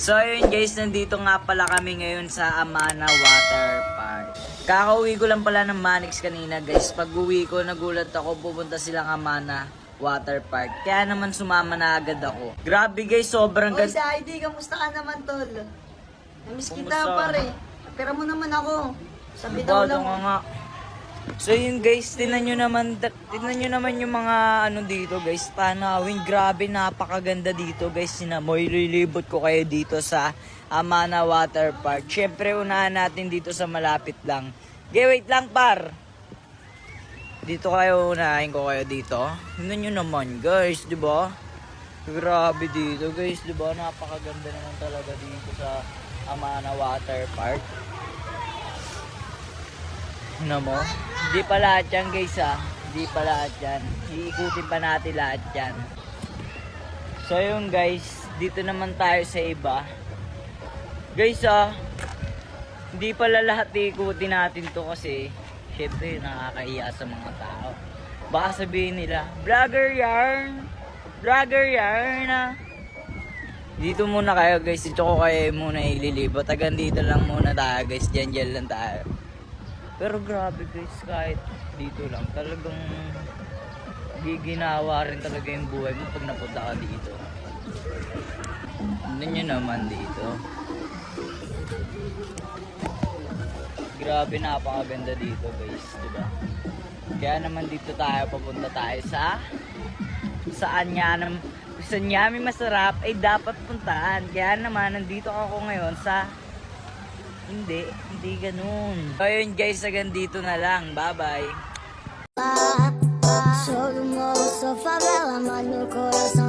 So ayun guys, nandito nga pala kami ngayon sa Amana Water Park. Kakauwi ko lang pala ng Manix kanina guys. Pag uwi ko, nagulat ako, pupunta silang Amana Water Park. Kaya naman sumama na agad ako. Grabe guys, sobrang Oy, ganda. sa ID, kamusta ka naman, tol? Namiss kita, Kumusta? pare. Pera mo naman ako. Sabi daw lang. Nga. So yun guys, tingnan nyo naman yung mga ano dito guys, tanawin. Grabe, napakaganda dito guys. Sinamoy, lilibot ko kayo dito sa Amana Water Park. Syempre, unahan natin dito sa malapit lang. Okay, wait lang par. Dito kayo, unahin ko kayo dito. Tingnan nyo naman guys, di ba? Grabe dito guys, di ba? Napakaganda naman talaga dito sa Amana Water Park. Ano mo? Hindi pa lahat yan guys ha. Hindi pa lahat yan. Iikutin pa natin lahat yan. So yun guys, dito naman tayo sa iba. Guys hindi pala lahat iikutin natin to kasi syempre nakakahiya sa mga tao. Baka sabihin nila, vlogger yarn! Vlogger yarn na! Dito muna kayo guys, dito ko kayo muna ililibot. Tagan dito lang muna tayo guys, dyan lang tayo. Pero grabe guys, kahit dito lang, talagang giginawa rin talaga yung buhay mo pag napunta ka dito. Ano nyo naman dito? Grabe, napakaganda dito guys, diba? Kaya naman dito tayo, papunta tayo sa saan niya may masarap ay dapat puntahan. Kaya naman, nandito ako ngayon sa Hindi ganun. So yun guys, hanggang dito na lang. Bye-bye. Solo moço, favela, mas meu coração